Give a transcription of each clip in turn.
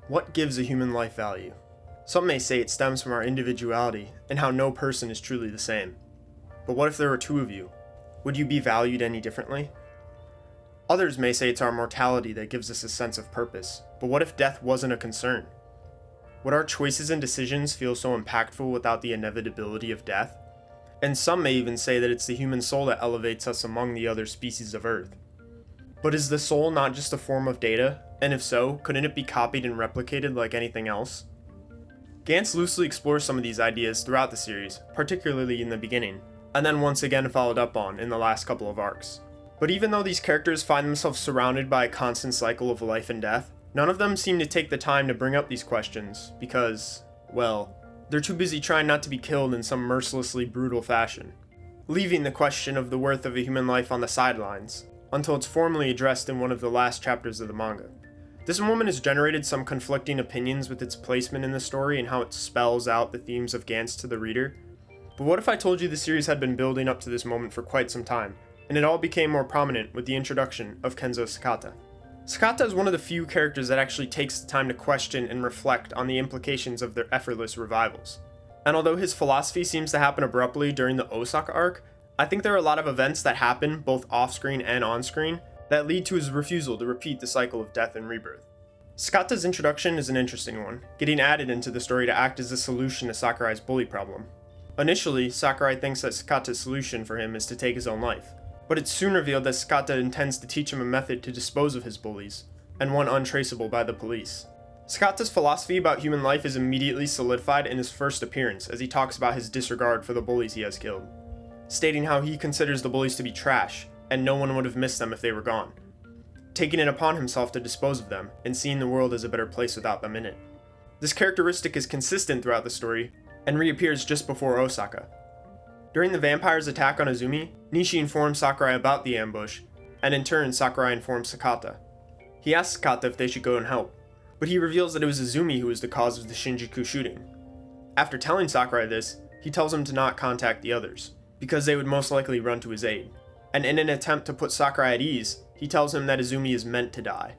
What gives a human life value? Some may say it stems from our individuality and how no person is truly the same. But what if there were two of you? Would you be valued any differently? Others may say it's our mortality that gives us a sense of purpose, but what if death wasn't a concern? Would our choices and decisions feel so impactful without the inevitability of death? And some may even say that it's the human soul that elevates us among the other species of Earth. But is the soul not just a form of data? And if so, couldn't it be copied and replicated like anything else? Gantz loosely explores some of these ideas throughout the series, particularly in the beginning, and then once again followed up on in the last couple of arcs. But even though these characters find themselves surrounded by a constant cycle of life and death, none of them seem to take the time to bring up these questions because, well, they're too busy trying not to be killed in some mercilessly brutal fashion, leaving the question of the worth of a human life on the sidelines, until it's formally addressed in one of the last chapters of the manga. This moment has generated some conflicting opinions with its placement in the story and how it spells out the themes of Gantz to the reader. But what if I told you the series had been building up to this moment for quite some time, and it all became more prominent with the introduction of Kenzo Sakata? Sakata is one of the few characters that actually takes the time to question and reflect on the implications of their effortless revivals. And although his philosophy seems to happen abruptly during the Osaka arc, I think there are a lot of events that happen, both off-screen and on-screen, that lead to his refusal to repeat the cycle of death and rebirth. Sakata's introduction is an interesting one, getting added into the story to act as a solution to Sakurai's bully problem. Initially, Sakurai thinks that Sakata's solution for him is to take his own life, but it's soon revealed that Sakata intends to teach him a method to dispose of his bullies, and one untraceable by the police. Sakata's philosophy about human life is immediately solidified in his first appearance as he talks about his disregard for the bullies he has killed, stating how he considers the bullies to be trash, and no one would have missed them if they were gone, taking it upon himself to dispose of them, and seeing the world as a better place without them in it. This characteristic is consistent throughout the story, and reappears just before Osaka. During the vampire's attack on Azumi, Nishi informs Sakurai about the ambush, and in turn Sakurai informs Sakata. He asks Sakata if they should go and help, but he reveals that it was Azumi who was the cause of the Shinjuku shooting. After telling Sakurai this, he tells him to not contact the others, because they would most likely run to his aid. And in an attempt to put Sakurai at ease, he tells him that Azumi is meant to die.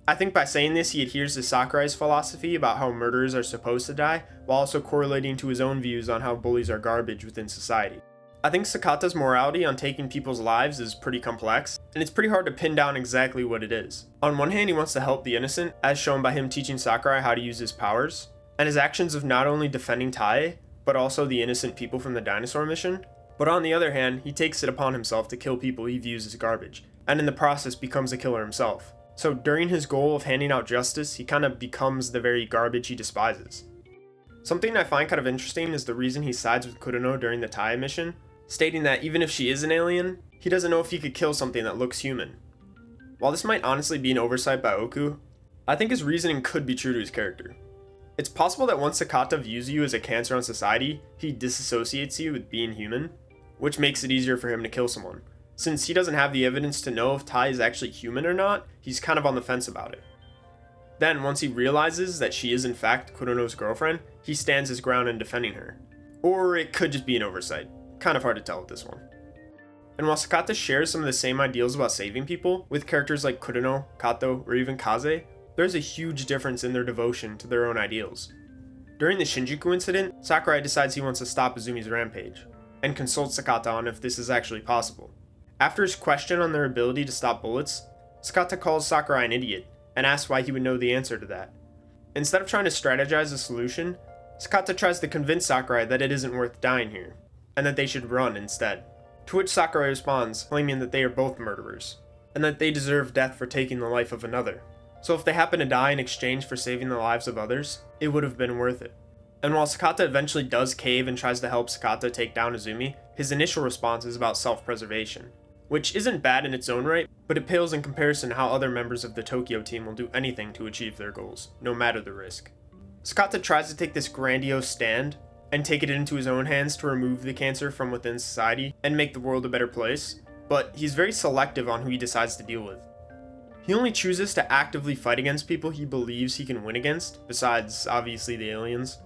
I think by saying this he adheres to Sakurai's philosophy about how murderers are supposed to die, while also correlating to his own views on how bullies are garbage within society. I think Sakata's morality on taking people's lives is pretty complex, and it's pretty hard to pin down exactly what it is. On one hand, he wants to help the innocent, as shown by him teaching Sakurai how to use his powers, and his actions of not only defending Tae, but also the innocent people from the dinosaur mission. But on the other hand, he takes it upon himself to kill people he views as garbage, and in the process becomes a killer himself. So during his goal of handing out justice, he kind of becomes the very garbage he despises. Something I find kind of interesting is the reason he sides with Kurono during the Tae mission, stating that even if she is an alien, he doesn't know if he could kill something that looks human. While this might honestly be an oversight by Oku, I think his reasoning could be true to his character. It's possible that once Sakata views you as a cancer on society, he disassociates you with being human, which makes it easier for him to kill someone. Since he doesn't have the evidence to know if Tai is actually human or not, he's kind of on the fence about it. Then, once he realizes that she is in fact Kurono's girlfriend, he stands his ground in defending her. Or it could just be an oversight. Kind of hard to tell with this one. And while Sakata shares some of the same ideals about saving people, with characters like Kurono, Kato, or even Kaze, there's a huge difference in their devotion to their own ideals. During the Shinjuku incident, Sakurai decides he wants to stop Azumi's rampage, and consults Sakata on if this is actually possible. After his question on their ability to stop bullets, Sakata calls Sakurai an idiot, and asks why he would know the answer to that. Instead of trying to strategize a solution, Sakata tries to convince Sakurai that it isn't worth dying here, and that they should run instead. To which Sakurai responds, claiming that they are both murderers, and that they deserve death for taking the life of another. So if they happen to die in exchange for saving the lives of others, it would have been worth it. And while Sakata eventually does cave and tries to help Sakata take down Azumi, his initial response is about self-preservation, which isn't bad in its own right, but it pales in comparison to how other members of the Tokyo team will do anything to achieve their goals, no matter the risk. Sakata tries to take this grandiose stand, and take it into his own hands to remove the cancer from within society and make the world a better place, but he's very selective on who he decides to deal with. He only chooses to actively fight against people he believes he can win against, besides, obviously, the aliens.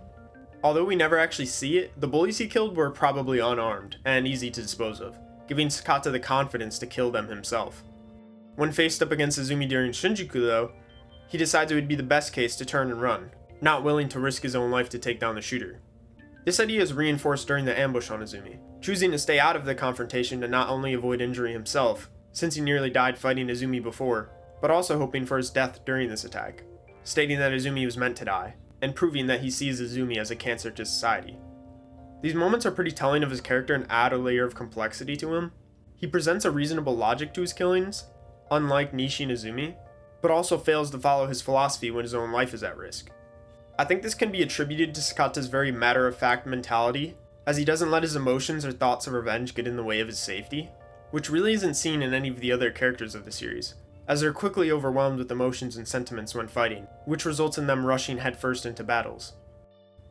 Although we never actually see it, the bullies he killed were probably unarmed and easy to dispose of, giving Sakata the confidence to kill them himself. When faced up against Azumi during Shinjuku though, he decides it would be the best case to turn and run, not willing to risk his own life to take down the shooter. This idea is reinforced during the ambush on Izumi, choosing to stay out of the confrontation to not only avoid injury himself, since he nearly died fighting Izumi before, but also hoping for his death during this attack, stating that Izumi was meant to die, and proving that he sees Izumi as a cancer to society. These moments are pretty telling of his character and add a layer of complexity to him. He presents a reasonable logic to his killings, unlike Nishi and Izumi, but also fails to follow his philosophy when his own life is at risk. I think this can be attributed to Sakata's very matter-of-fact mentality, as he doesn't let his emotions or thoughts of revenge get in the way of his safety, which really isn't seen in any of the other characters of the series, as they're quickly overwhelmed with emotions and sentiments when fighting, which results in them rushing headfirst into battles.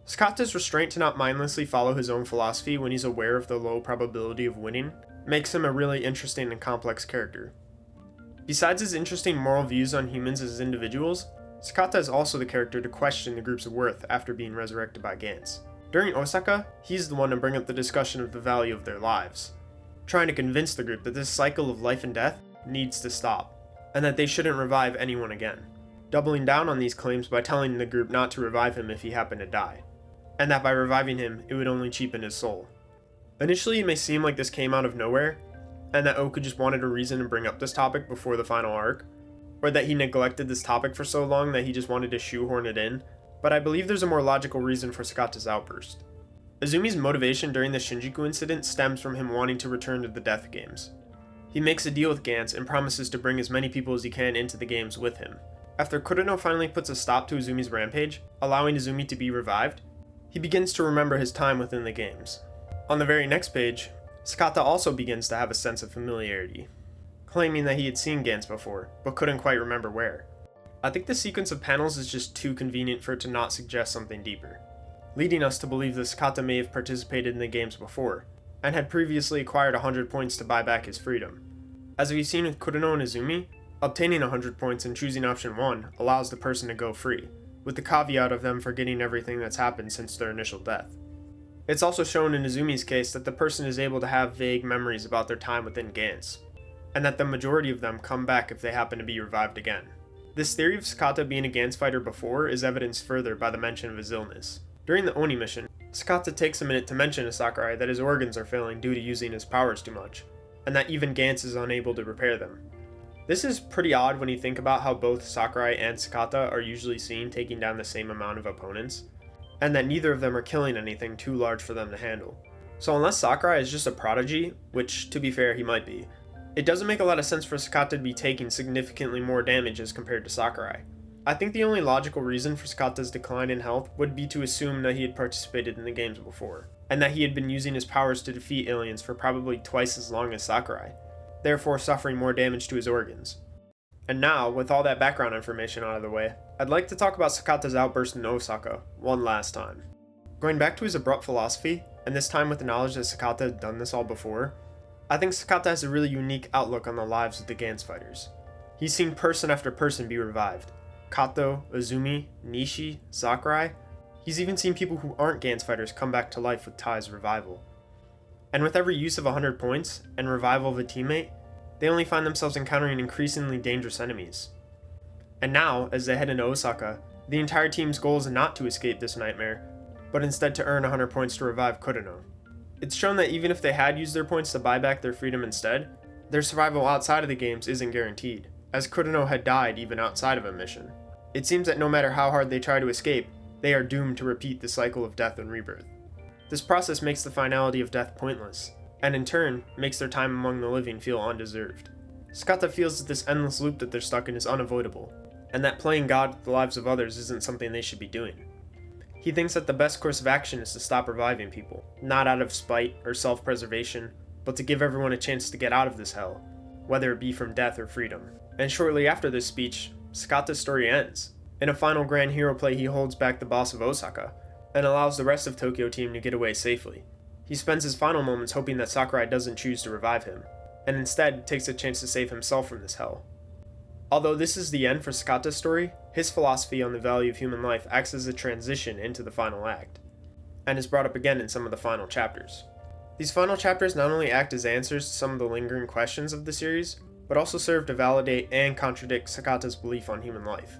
Sakata's restraint to not mindlessly follow his own philosophy when he's aware of the low probability of winning makes him a really interesting and complex character. Besides his interesting moral views on humans as individuals, Sakata is also the character to question the group's worth after being resurrected by Gantz. During Osaka, he's the one to bring up the discussion of the value of their lives, trying to convince the group that this cycle of life and death needs to stop, and that they shouldn't revive anyone again, doubling down on these claims by telling the group not to revive him if he happened to die, and that by reviving him, it would only cheapen his soul. Initially, it may seem like this came out of nowhere, and that Oka just wanted a reason to bring up this topic before the final arc, or that he neglected this topic for so long that he just wanted to shoehorn it in, but I believe there's a more logical reason for Sakata's outburst. Izumi's motivation during the Shinjuku incident stems from him wanting to return to the Death Games. He makes a deal with Gantz and promises to bring as many people as he can into the games with him. After Kureno finally puts a stop to Izumi's rampage, allowing Izumi to be revived, he begins to remember his time within the games. On the very next page, Sakata also begins to have a sense of familiarity, claiming that he had seen Gantz before, but couldn't quite remember where. I think the sequence of panels is just too convenient for it to not suggest something deeper, leading us to believe that Sakata may have participated in the games before, and had previously acquired 100 points to buy back his freedom. As we've seen with Kureno and Izumi, obtaining 100 points and choosing option 1 allows the person to go free, with the caveat of them forgetting everything that's happened since their initial death. It's also shown in Izumi's case that the person is able to have vague memories about their time within Gantz, and that the majority of them come back if they happen to be revived again. This theory of Sakata being a Gantz fighter before is evidenced further by the mention of his illness. During the Oni mission, Sakata takes a minute to mention to Sakurai that his organs are failing due to using his powers too much, and that even Gantz is unable to repair them. This is pretty odd when you think about how both Sakurai and Sakata are usually seen taking down the same amount of opponents, and that neither of them are killing anything too large for them to handle. So unless Sakurai is just a prodigy, which to be fair he might be, it doesn't make a lot of sense for Sakata to be taking significantly more damage as compared to Sakurai. I think the only logical reason for Sakata's decline in health would be to assume that he had participated in the games before, and that he had been using his powers to defeat aliens for probably twice as long as Sakurai, therefore suffering more damage to his organs. And now, with all that background information out of the way, I'd like to talk about Sakata's outburst in Osaka one last time. Going back to his abrupt philosophy, and this time with the knowledge that Sakata had done this all before, I think Sakata has a really unique outlook on the lives of the Gantz fighters. He's seen person after person be revived. Kato, Izumi, Nishi, Sakurai. He's even seen people who aren't Gantz fighters come back to life with Tai's revival. And with every use of 100 points and revival of a teammate, they only find themselves encountering increasingly dangerous enemies. And now, as they head into Osaka, the entire team's goal is not to escape this nightmare, but instead to earn 100 points to revive Kureno. It's shown that even if they had used their points to buy back their freedom instead, their survival outside of the games isn't guaranteed, as Kureno had died even outside of a mission. It seems that no matter how hard they try to escape, they are doomed to repeat the cycle of death and rebirth. This process makes the finality of death pointless, and in turn, makes their time among the living feel undeserved. Sakata feels that this endless loop that they're stuck in is unavoidable, and that playing God with the lives of others isn't something they should be doing. He thinks that the best course of action is to stop reviving people, not out of spite or self-preservation, but to give everyone a chance to get out of this hell, whether it be from death or freedom. And shortly after this speech, Sakata's story ends. In a final grand hero play, he holds back the boss of Osaka, and allows the rest of Tokyo Team to get away safely. He spends his final moments hoping that Sakurai doesn't choose to revive him, and instead takes a chance to save himself from this hell. Although this is the end for Sakata's story, his philosophy on the value of human life acts as a transition into the final act, and is brought up again in some of the final chapters. These final chapters not only act as answers to some of the lingering questions of the series, but also serve to validate and contradict Sakata's belief on human life.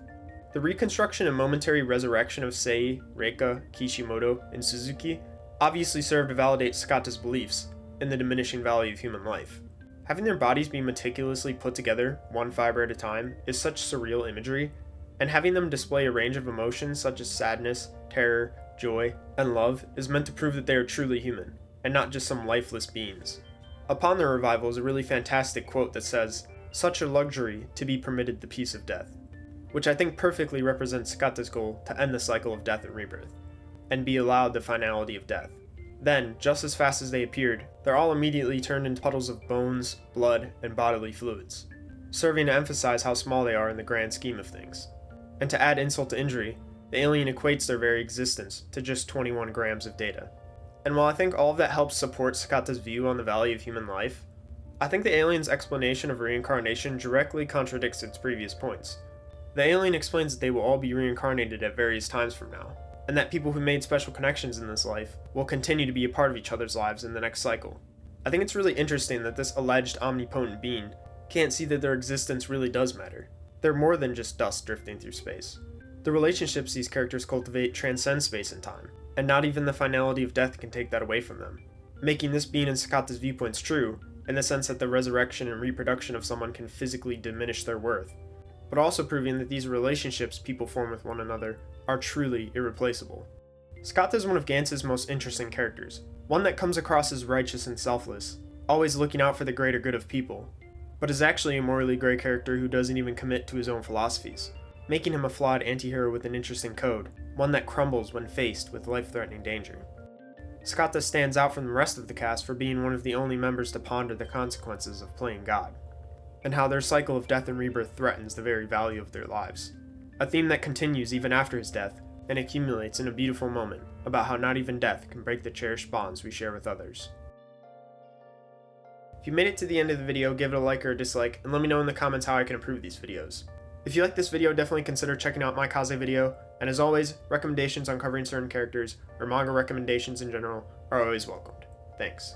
The reconstruction and momentary resurrection of Sei, Reika, Kishimoto, and Suzuki obviously serve to validate Sakata's beliefs in the diminishing value of human life. Having their bodies be meticulously put together, one fiber at a time, is such surreal imagery, and having them display a range of emotions such as sadness, terror, joy, and love is meant to prove that they are truly human, and not just some lifeless beings. Upon their revival is a really fantastic quote that says, "Such a luxury to be permitted the peace of death," which I think perfectly represents Sakata's goal to end the cycle of death and rebirth, and be allowed the finality of death. Then, just as fast as they appeared, they're all immediately turned into puddles of bones, blood, and bodily fluids, serving to emphasize how small they are in the grand scheme of things. And to add insult to injury, the alien equates their very existence to just 21 grams of data. And while I think all of that helps support Sakata's view on the value of human life, I think the alien's explanation of reincarnation directly contradicts its previous points. The alien explains that they will all be reincarnated at various times from now, and that people who made special connections in this life will continue to be a part of each other's lives in the next cycle. I think it's really interesting that this alleged omnipotent being can't see that their existence really does matter. They're more than just dust drifting through space. The relationships these characters cultivate transcend space and time, and not even the finality of death can take that away from them, making this being in Sakata's viewpoints true, in the sense that the resurrection and reproduction of someone can physically diminish their worth, but also proving that these relationships people form with one another are truly irreplaceable. Sakata is one of Gantz's most interesting characters, one that comes across as righteous and selfless, always looking out for the greater good of people, but is actually a morally gray character who doesn't even commit to his own philosophies, making him a flawed anti-hero with an interesting code, one that crumbles when faced with life-threatening danger. Sakata stands out from the rest of the cast for being one of the only members to ponder the consequences of playing God, and how their cycle of death and rebirth threatens the very value of their lives. A theme that continues even after his death, and accumulates in a beautiful moment about how not even death can break the cherished bonds we share with others. If you made it to the end of the video, give it a like or a dislike, and let me know in the comments how I can improve these videos. If you like this video, definitely consider checking out my Kaze video, and as always, recommendations on covering certain characters, or manga recommendations in general, are always welcomed. Thanks.